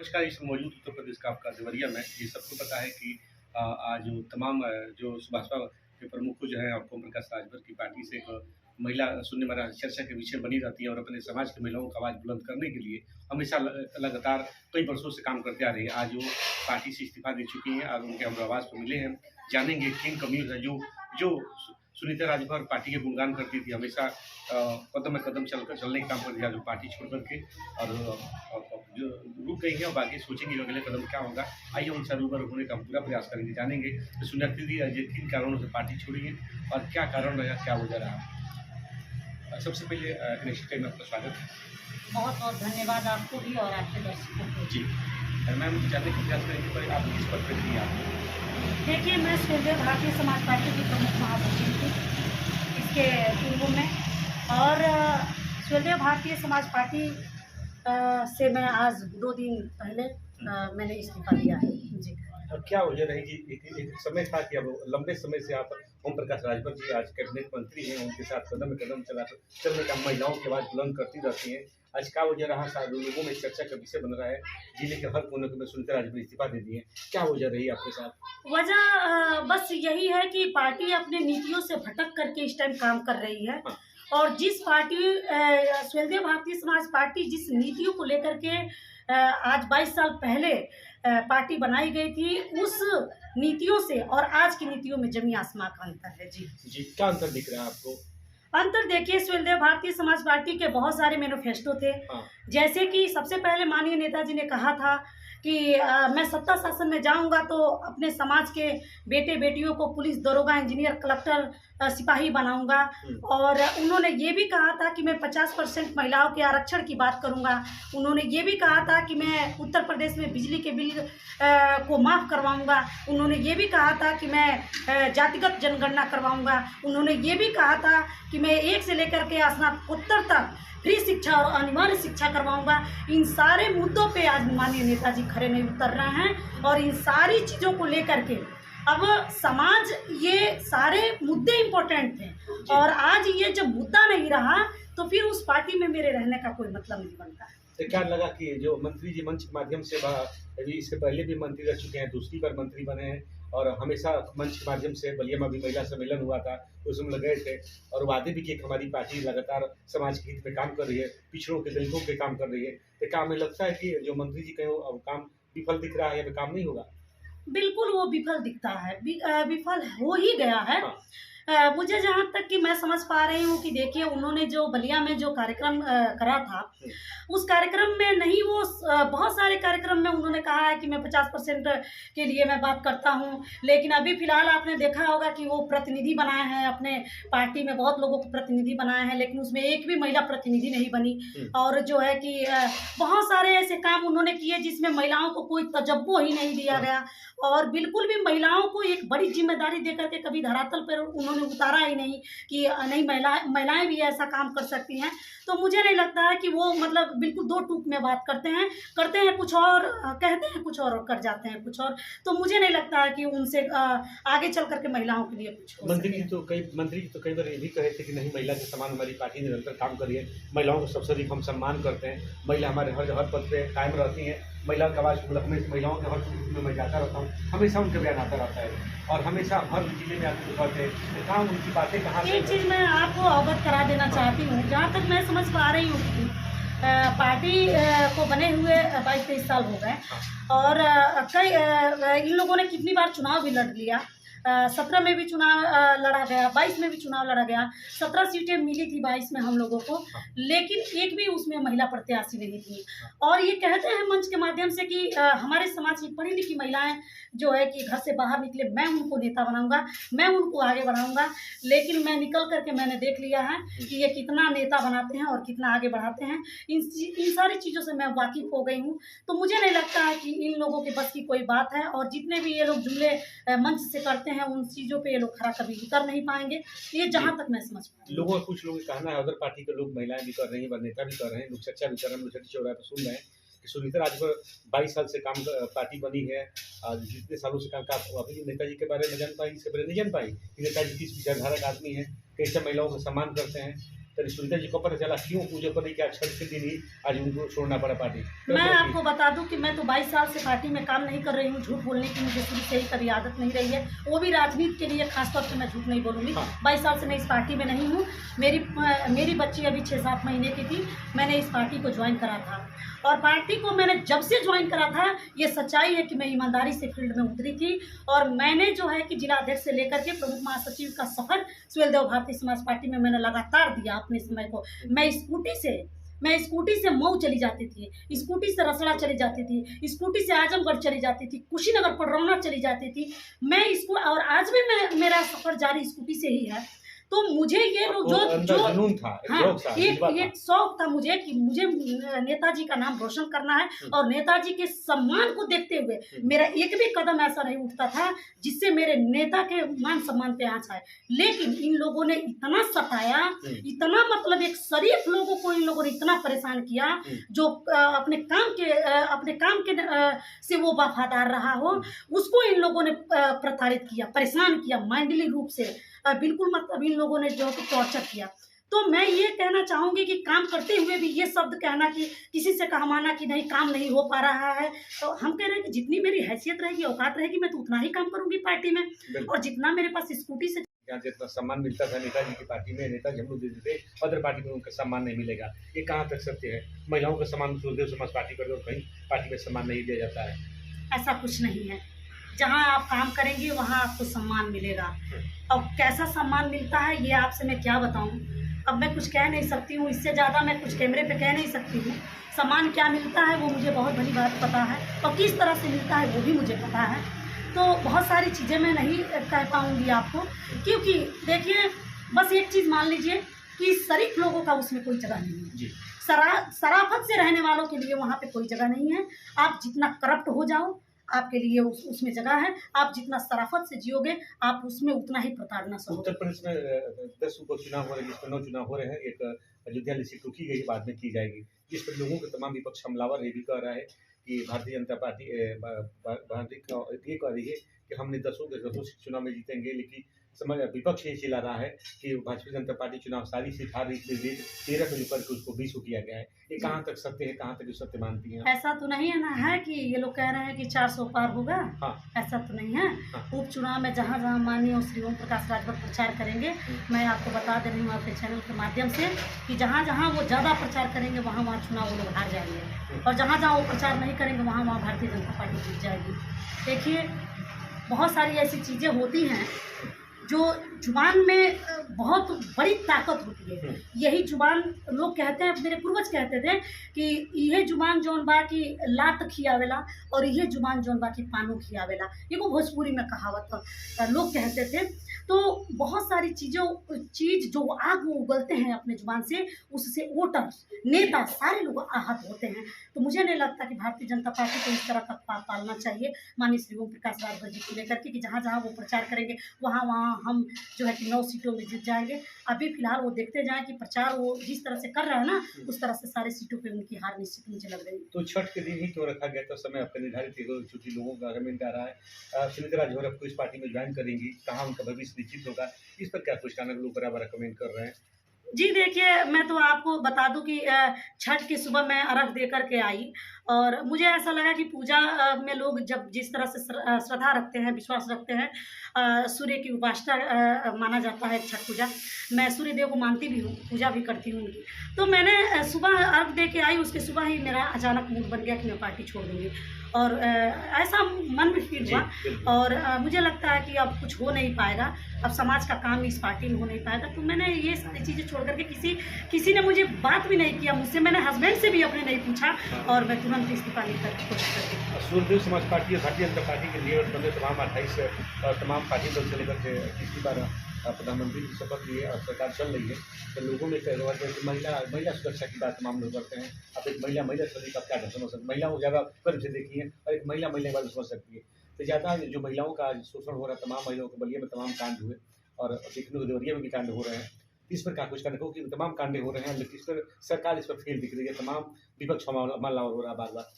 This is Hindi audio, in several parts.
नमस्कार, इस मौजूद उत्तर प्रदेश का आपका देवरिया में ये सबको पता है कि आज तमाम जो भाजपा के प्रमुख जो हैं और ओम प्रकाश राजभर की पार्टी से एक महिला शून्य मरा चर्चा के विषय बनी रहती है और अपने समाज की महिलाओं का आवाज़ बुलंद करने के लिए हमेशा लगातार कई वर्षों से काम करते आ रही है। आज वो पार्टी से इस्तीफा दे चुकी हैं और उनके हम आवाज़ पर मिले हैं। जानेंगे किन कमियों है जो सुनीता राजभर पार्टी के गुणगान करती थी, हमेशा कदम में कदम चलने का काम करती थी, जो पार्टी छोड़ करके और जो रुक गई है। और बाकी सोचेंगे अगले कदम क्या होगा। आइए उनसे रूबरू होने का पूरा प्रयास करेंगे, जानेंगे तो सुनीता दीदी किन कारणों से पार्टी छोड़ी है और क्या कारण रहा, क्या वजह रहा। सबसे पहले निश्चित में आपका स्वागत है। बहुत बहुत धन्यवाद आपको भी और आपके दर्शकों को। जी मैम, जानने की प्रयास करेंगे पर आप किस पद पर थी आप? देखिए, मैं स्वर्गीय भारतीय समाज पार्टी की प्रमुख महासचिव थी इसके पूर्व में, और स्वर्गीय भारतीय समाज पार्टी से मैं आज 2 दिन पहले मैंने इस्तीफा दिया है। जी, क्या वजह रहेगी? एक समय था कि अब लंबे समय से आप ओम प्रकाश राजभर जी आज कैबिनेट मंत्री हैं, उनके साथ कदम में कदम चलने का महिलाओं की आवाज़ बुलंद करती रहती हैं। आज क्या वजह रहा? लोगों में चर्चा का विषय बन रहा है, जिले के हर कोने में सुनीता राजभर इस्तीफा दे दिए। क्या वजह रही आपके साथ? वजह बस यही है कि पार्टी अपने नीतियों से भटक करके इस टाइम काम कर रही है। हाँ। और जिस पार्टी स्वर्गीय भारतीय समाज पार्टी जिस नीतियों को लेकर के आज 22 साल पहले पार्टी बनाई गई थी, उस नीतियों से और आज की नीतियों में जमीन आसमान का अंतर है। जी, क्या अंतर दिख रहा है आपको? अंतर देखिए, स्वर्गीय भारतीय समाज पार्टी के बहुत सारे मैनिफेस्टो थे। हाँ। जैसे कि सबसे पहले माननीय नेताजी ने कहा था कि मैं सत्ता शासन में जाऊंगा तो अपने समाज के बेटे बेटियों को पुलिस, दरोगा, इंजीनियर, कलेक्टर, सिपाही बनाऊंगा। और उन्होंने ये भी कहा था कि मैं 50% महिलाओं के आरक्षण की बात करूंगा। उन्होंने ये भी कहा था कि मैं उत्तर प्रदेश में बिजली के बिल को माफ़ करवाऊंगा। उन्होंने ये भी कहा था कि मैं जातिगत जनगणना करवाऊंगा। उन्होंने ये भी कहा था कि मैं 1 से लेकर के स्नातकोत्तर तक फ्री शिक्षा और अनिवार्य शिक्षा करवाऊंगा। इन सारे मुद्दों पे आज माननीय नेताजी खड़े नहीं उतर रहे हैं और इन सारी चीज़ों को लेकर के अब समाज, ये सारे मुद्दे इम्पोर्टेंट थे और आज ये जब मुद्दा नहीं रहा तो फिर उस पार्टी में मेरे रहने का कोई मतलब नहीं बनता है। तो क्या लगा कि जो मंत्री जी मंच के माध्यम से अभी इससे पहले भी मंत्री रह चुके हैं, दूसरी बार मंत्री बने हैं और हमेशा मंच के माध्यम से बलिया में भी महिला सम्मेलन हुआ था, उसमें लग गए थे और वादे भी कि हमारी पार्टी लगातार समाज के हित में काम कर रही है, पिछड़ों के दलितों पे काम कर रही है। तो क्या हमें लगता है कि जो मंत्री जी कहीं अब काम विफल दिख रहा है या काम नहीं होगा? बिल्कुल वो विफल दिखता है, विफल हो ही गया है। हाँ। मुझे जहाँ तक कि मैं समझ पा रही हूँ कि देखिए, उन्होंने जो बलिया में जो कार्यक्रम करा था, उस कार्यक्रम में नहीं, वो बहुत सारे कार्यक्रम में उन्होंने कहा है कि मैं 50% के लिए मैं बात करता हूँ, लेकिन अभी फ़िलहाल आपने देखा होगा कि वो प्रतिनिधि बनाए हैं, अपने पार्टी में बहुत लोगों को प्रतिनिधि बनाए हैं, लेकिन उसमें एक भी महिला प्रतिनिधि नहीं बनी। और जो है कि बहुत सारे ऐसे काम उन्होंने किए जिसमें महिलाओं को कोई तजब्बो ही नहीं दिया गया और बिल्कुल भी महिलाओं को एक बड़ी जिम्मेदारी देकर के कभी धरातल पर उन्होंने उतारा ही नहीं कि नहीं, महिलाएं भी ऐसा काम कर सकती हैं। तो मुझे नहीं लगता है कि वो मतलब बिल्कुल 2 टूक में बात करते हैं कुछ और, कहते हैं कुछ और कर जाते हैं कुछ और। तो मुझे नहीं लगता है कि उनसे आगे चल करके महिलाओं के लिए कुछ हो। मंत्री जी तो कई बार ये भी कहे थे कि नहीं, महिला के समान हमारी पार्टी निरंतर काम करी है, महिलाओं को सबसे अधिक हम सम्मान करते हैं, महिला हमारे हर पद पे कायम रहती हैं, महिला का आवाज़ हमेशा महिलाओं के हर सूत्र में मैं जाता रहता हूँ, हमेशा उनका बयान आता रहता है और हमेशा हर जिले में आके कहते हैं। कहाँ उनकी बातें कहाँ से? एक चीज़ मैं आपको अवगत करा देना चाहती हूँ, जहाँ तक मैं समझ पा रही हूँ कि पार्टी को बने हुए 22-23 साल हो गए और इन लोगों ने कितनी बार चुनाव भी लड़ लिया। 17 में भी चुनाव लड़ा गया, 22 में भी चुनाव लड़ा गया, 17 सीटें मिली थी 22 में हम लोगों को, लेकिन एक भी उसमें महिला प्रत्याशी नहीं थी। और ये कहते हैं मंच के माध्यम से कि हमारे समाज की पढ़ी लिखी महिलाएं जो है कि घर से बाहर निकले, मैं उनको नेता बनाऊंगा, मैं उनको आगे बढ़ाऊंगा। लेकिन मैं निकल करके मैंने देख लिया है कि ये कितना नेता बनाते हैं और कितना आगे बढ़ाते हैं। इन सारी चीज़ों से मैं वाकिफ़ हो गई हूँ, तो मुझे नहीं लगता है कि इन लोगों के बस की कोई बात है। और जितने भी ये लोग जुमले मंच से करते हैं, उन चीज़ों पे ये लोग खरा कभी उतर नहीं पाएंगे, ये जहाँ तक मैं समझ पाऊँ। लोगों का कुछ लोगों का कहना है, अदर पार्टी के लोग, महिलाएं भी कर रही हैं, नेता भी कर रहे हैं, लोग चर्चा भी कर रहे हैं, लोग चौराहे पर सुन रहे हैं कि सुनीता राजभर 22 साल से काम पार्टी बनी है, जितने सालों से काम का अभी नेताजी के बारे में जान पाई, इसके बारे में नहीं जान पाई कि नेताजी किस विचारधारा का आदमी है, कैसे महिलाओं का सम्मान करते हैं। तो सुनीता जी को पता चला क्यों पूजा करी क्या छठ के दिन ही आज उनको छोड़ना पड़ा पार्टी? मैं आपको बता दूं कि मैं तो 22 साल से पार्टी में काम नहीं कर रही हूँ। झूठ बोलने की मुझे शुरू से ही कभी आदत नहीं रही है, वो भी राजनीति के लिए। खासतौर से मैं झूठ नहीं बोलूँगी। हाँ। 22 साल से मैं इस पार्टी में नहीं हूँ। मेरी बच्ची अभी 6-7 महीने की थी, मैंने इस पार्टी को ज्वाइन करा था। और पार्टी को मैंने जब से ज्वाइन करा था, ये सच्चाई है कि मैं ईमानदारी से फील्ड में उतरी थी। और मैंने जो है कि जिला अध्यक्ष से लेकर के प्रमुख महासचिव का सफर सुहेलदेव भारतीय समाज पार्टी में मैंने लगातार दिया अपने समय को। मैं स्कूटी से मऊ चली जाती थी, स्कूटी से रसड़ा चली जाती थी, स्कूटी से आजमगढ़ चली जाती थी, कुशीनगर पडरौना चली जाती थी। मैं इसको, और आज भी मेरा सफर जारी स्कूटी से ही है। तो मुझे ये लोग जो जुनून था, हाँ, एक शौक था मुझे कि मुझे नेताजी का नाम रोशन करना है। और नेताजी के सम्मान को देखते हुए मेरा एक भी कदम ऐसा नहीं उठता था जिससे मेरे नेता के मान सम्मान पे आँच आए। लेकिन इन लोगों ने इतना सताया, इतना मतलब एक शरीफ लोगों को इन लोगों ने इतना परेशान किया, जो अपने काम के से वो वफादार रहा हो, उसको इन लोगों ने प्रताड़ित किया, परेशान किया माइंडली रूप से। बिल्कुल मतलब इन लोगों ने जो टॉर्चर किया। तो मैं ये कहना चाहूँगी कि काम करते हुए भी ये शब्द कहना कि किसी से कहवाना कि नहीं काम नहीं हो पा रहा है, तो हम कह रहे हैं कि जितनी मेरी हैसियत रहेगी, औकात रहेगी, मैं तो उतना ही काम करूँगी पार्टी में। और जितना मेरे पास स्कूटी से यहाँ जितना सम्मान मिलता था नेताजी की पार्टी में, नेताजी हम लोग दे देते, अदर पार्टी में उनका सम्मान नहीं मिलेगा। ये कहाँ तक सत्य है? महिलाओं का सम्मान सुहेलदेव समाज पार्टी पर, कहीं पार्टी में सम्मान नहीं दिया जाता है। ऐसा कुछ नहीं है। जहाँ आप काम करेंगे वहाँ आपको सम्मान मिलेगा। और कैसा सम्मान मिलता है ये आपसे मैं क्या बताऊँ। अब मैं कुछ कह नहीं सकती हूँ, इससे ज़्यादा मैं कुछ कैमरे पे कह नहीं सकती हूँ। सम्मान क्या मिलता है वो मुझे बहुत भली बात पता है, और किस तरह से मिलता है वो भी मुझे पता है। तो बहुत सारी चीज़ें मैं नहीं कह पाऊँगी आपको, क्योंकि देखिए बस एक चीज़ मान लीजिए कि शरीफ लोगों का उसमें कोई जगह नहीं है। शराफत से रहने वालों के लिए वहाँ पे कोई जगह नहीं है। आप जितना करप्ट हो जाओ आपके लिए उसमें जगह है, आप जितना शराफत से जियोगे आप उसमें उतना ही प्रताड़ना सहोगे। उत्तर प्रदेश में 10 उपचुनाव हो रहे हैं, जिसमें 9 चुनाव हो रहे हैं। एक अयोध्या सीट रुकी गई, बाद में की जाएगी, जिस पर लोगों के तमाम विपक्ष हमलावर ये भी कह रहा है कि भारतीय जनता पार्टी ये कह रही है कि हमने 10 सीट चुनाव में जीतेंगे। लेकिन विपक्ष ये चिल्ला रहा है कि भारतीय जनता पार्टी चुनाव सारी सीट हार रही, 13 को लेकर के उसको 20 को किया गया है। ये कहाँ तक सत्य है, कहाँ तक सत्य मानती हैं? ऐसा तो नहीं है ना है कि ये लोग कह रहे हैं कि 400 पार होगा। हाँ। ऐसा तो नहीं है। हाँ। उपचुनाव में जहाँ जहाँ माननीय श्री ओम प्रकाश राजभर प्रचार करेंगे, मैं आपको बता दे रही हूँ आपके चैनल के माध्यम से कि जहाँ जहाँ वो ज़्यादा प्रचार करेंगे वहाँ वहाँ चुनाव वो लोग हार जाएंगे, और जहाँ जहाँ वो प्रचार नहीं करेंगे वहाँ वहाँ भारतीय जनता पार्टी जीत जाएगी। देखिए बहुत सारी ऐसी चीज़ें होती हैं जो जुबान में बहुत बड़ी ताकत होती है। यही जुबान लोग कहते हैं, मेरे पूर्वज कहते थे कि यह जुबान जौन बा की लात खियावेला और यह जुबान जौन बा की पानो खियावेला। ये वो भोजपुरी में कहावत लोग कहते थे। तो बहुत सारी चीज़ जो आग वो उगलते हैं अपने जुबान से, उससे वोटर नेता सारे लोग आहत होते हैं। तो मुझे नहीं लगता कि भारतीय जनता पार्टी को इस तरह का पालना चाहिए माननीय श्री ओम प्रकाश राजभर जी को लेकर के कि जहाँ जहाँ वो प्रचार करेंगे वहाँ वहाँ हम जो है कि 9 सीटों में जीत जाएंगे। अभी फिलहाल वो देखते जाएं कि प्रचार वो जिस तरह से कर रहे हैं ना, उस तरह से सारे सीटों पे उनकी हार निश्चित मुझे लग रही है। तो छठ के दिन ही क्यों रखा गया था समय आपका निर्धारित है, चूंकि लोगों का कमेंट आ रहा है सुनीता राजभर आपको इस पार्टी में ज्वाइन करेंगी, कहाँ उनका भविष्य निश्चित होगा, इस पर क्या कुछ कहना लोग बराबर कमेंट कर रहे हैं? जी देखिए, मैं तो आपको बता दूं कि छठ की सुबह मैं अर्घ दे करके आई, और मुझे ऐसा लगा कि पूजा में लोग जब जिस तरह से श्रद्धा रखते हैं, विश्वास रखते हैं, सूर्य की उपासना माना जाता है छठ पूजा। मैं सूर्य देव को मानती भी हूँ, पूजा भी करती हूँ उनकी। तो मैंने सुबह अर्घ दे के आई, उसके सुबह ही मेरा अचानक मूड बन गया कि मैं पार्टी छोड़ दूँगी, और ऐसा मन में फील हुआ। और मुझे लगता है कि अब कुछ हो नहीं पाएगा, अब समाज का काम इस पार्टी में हो नहीं पाएगा। तो मैंने ये सारी चीज़ें छोड़ करके किसी ने मुझे बात भी नहीं किया मुझसे, मैंने हस्बैंड से भी अपने नहीं पूछा, और मैं तुरंत इस्तीफा लेकर कोशिश करती। सुहेलदेव समाज पार्टी और भारतीय जनता पार्टी के लिए तमाम 28 और तमाम पार्टी दल से लेकर के तीसरी बार प्रधानमंत्री की शपथ लिए और सरकार चल रही है, तो लोगों में महिला सुरक्षा की बात तमाम लोग करते हैं। अब एक महिला शरीर का क्या ढंग हो सकता है, महिलाओं को ज़्यादा कर्म से देखी है, और एक महिला के बारे में समझ सकती है। तो ज़्यादा जो महिलाओं का शोषण हो रहा है, तमाम महिलाओं के बलिया में तमाम कांड हुए, और देखने को देवरिया में भी कांड हो रहे हैं। इस पर क्या कुछ करने को कि तमाम कांडे हो रहे हैं, लेकिन इस पर सरकार इस पर फेल दिख रही है, तमाम विपक्ष हमला हो रहा है बार बार।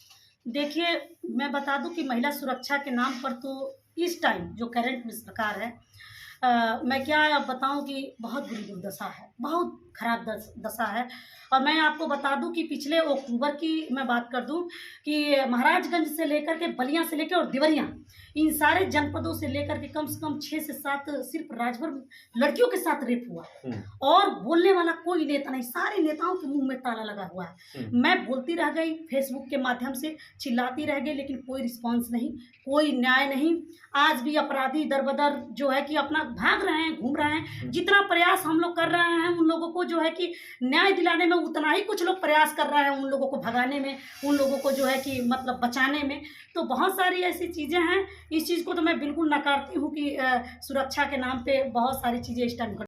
देखिए मैं बता दूं कि महिला सुरक्षा के नाम पर तो इस टाइम जो करंट में सरकार है, मैं क्या बताऊं कि बहुत बुरी दुर्दशा है, बहुत खराब दशा है। और मैं आपको बता दूं कि पिछले अक्टूबर की मैं बात कर दूं कि महाराजगंज से लेकर के बलिया से लेकर और देवरिया, इन सारे जनपदों से लेकर के कम से कम 6 से 7 सिर्फ राजभर लड़कियों के साथ रेप हुआ, और बोलने वाला कोई नेता नहीं, सारे नेताओं के मुंह में ताला लगा हुआ है। मैं बोलती रह गई फेसबुक के माध्यम से, चिल्लाती रह गई, लेकिन कोई रिस्पांस नहीं, कोई न्याय नहीं। आज भी अपराधी दर-बदर जो है कि अपना भाग रहे हैं, घूम रहे हैं। जितना प्रयास हम लोग कर रहे हैं उन लोगों को जो है कि न्याय दिलाने में, उतना ही कुछ लोग प्रयास कर रहे हैं उन लोगों को भगाने में, उन लोगों को जो है कि मतलब बचाने में। तो बहुत सारी ऐसी चीज़ें हैं। इस चीज़ को तो मैं बिल्कुल नकारती हूँ कि सुरक्षा के नाम पे बहुत सारी चीज़ें इस टाइम